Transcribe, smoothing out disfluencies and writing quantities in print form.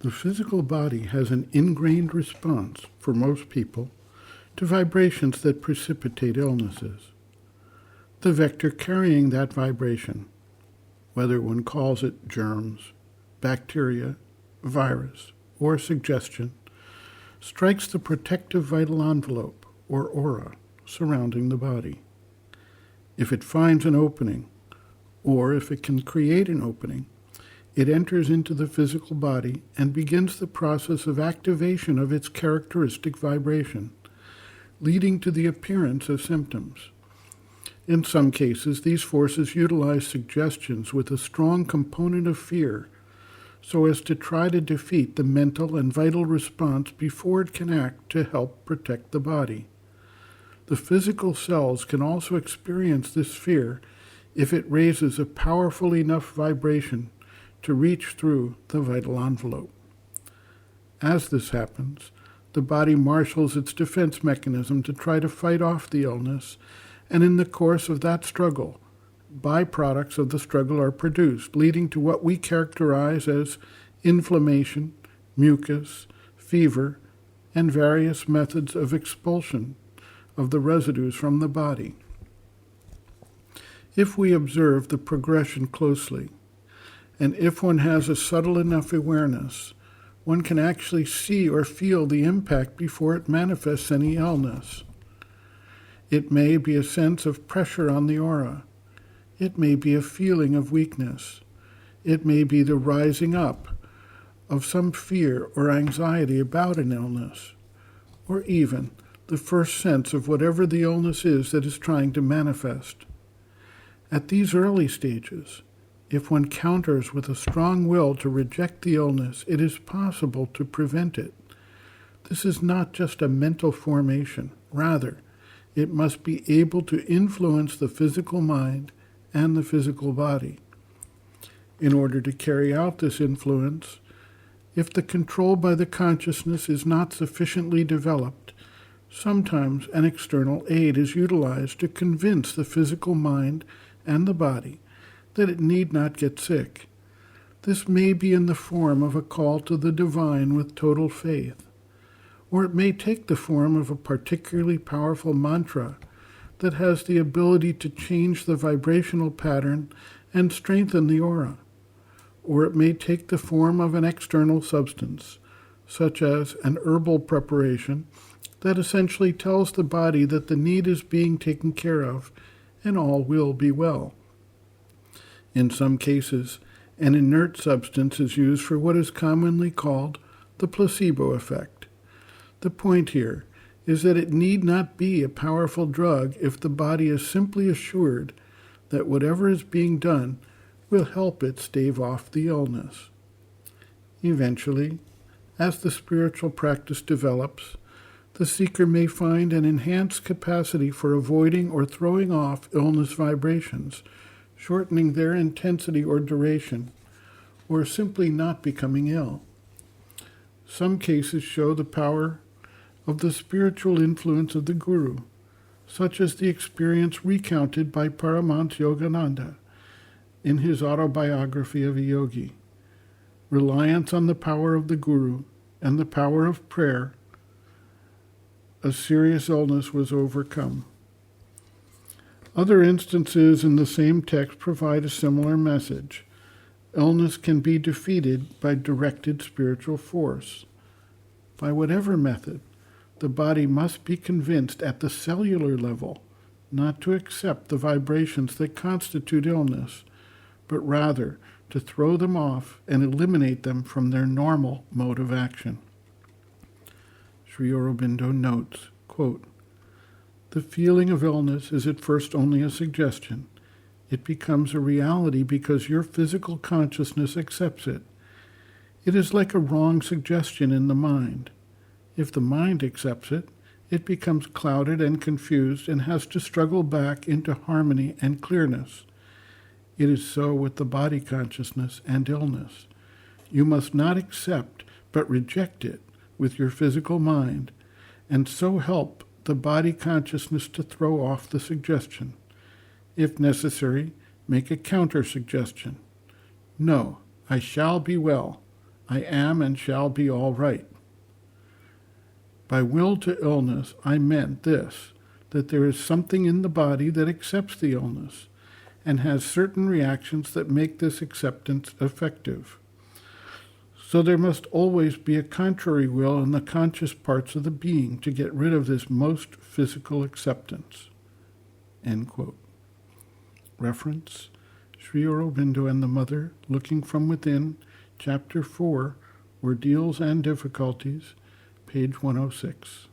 The physical body has an ingrained response, for most people, to vibrations that precipitate illnesses. The vector carrying that vibration, whether one calls it germs, bacteria, virus, or suggestion, strikes the protective vital envelope, or aura, surrounding the body. If it finds an opening, or if it can create an opening, it enters into the physical body and begins the process of activation of its characteristic vibration, leading to the appearance of symptoms. In some cases, these forces utilize suggestions with a strong component of fear so as to try to defeat the mental and vital response before it can act to help protect the body. The physical cells can also experience this fear if it raises a powerful enough vibration to reach through the vital envelope. As this happens, the body marshals its defense mechanism to try to fight off the illness, and in the course of that struggle, byproducts of the struggle are produced, leading to what we characterize as inflammation, mucus, fever, and various methods of expulsion of the residues from the body. If we observe the progression closely, and if one has a subtle enough awareness, one can actually see or feel the impact before it manifests any illness. It may be a sense of pressure on the aura. It may be a feeling of weakness. It may be the rising up of some fear or anxiety about an illness, or even the first sense of whatever the illness is that is trying to manifest. At these early stages, if one counters with a strong will to reject the illness, it is possible to prevent it. This is not just a mental formation. Rather, it must be able to influence the physical mind and the physical body. In order to carry out this influence, if the control by the consciousness is not sufficiently developed, sometimes an external aid is utilized to convince the physical mind and the body that it need not get sick. This may be in the form of a call to the divine with total faith, or it may take the form of a particularly powerful mantra that has the ability to change the vibrational pattern and strengthen the aura, or it may take the form of an external substance, such as an herbal preparation that essentially tells the body that the need is being taken care of and all will be well. In some cases, an inert substance is used for what is commonly called the placebo effect. The point here is that it need not be a powerful drug if the body is simply assured that whatever is being done will help it stave off the illness. Eventually, as the spiritual practice develops, the seeker may find an enhanced capacity for avoiding or throwing off illness vibrations, shortening their intensity or duration, or simply not becoming ill. Some cases show the power of the spiritual influence of the Guru, such as the experience recounted by Paramahansa Yogananda in his autobiography of a yogi. Reliance on the power of the Guru and the power of prayer, a serious illness was overcome. Other instances in the same text provide a similar message. Illness can be defeated by directed spiritual force. By whatever method, the body must be convinced at the cellular level not to accept the vibrations that constitute illness, but rather to throw them off and eliminate them from their normal mode of action. Sri Aurobindo notes, quote, "The feeling of illness is at first only a suggestion. It becomes a reality because your physical consciousness accepts it. It is like a wrong suggestion in the mind. If the mind accepts it, it becomes clouded and confused and has to struggle back into harmony and clearness. It is so with the body consciousness and illness. You must not accept but reject it with your physical mind, and so help the body consciousness to throw off the suggestion. If necessary, make a counter-suggestion. No, I shall be well. I am and shall be all right. By will to illness, I meant this, that there is something in the body that accepts the illness and has certain reactions that make this acceptance effective. So there must always be a contrary will in the conscious parts of the being to get rid of this most physical acceptance. End quote. Reference, Sri Aurobindo and the Mother, Looking from Within, Chapter 4, Ordeals and Difficulties, page 106.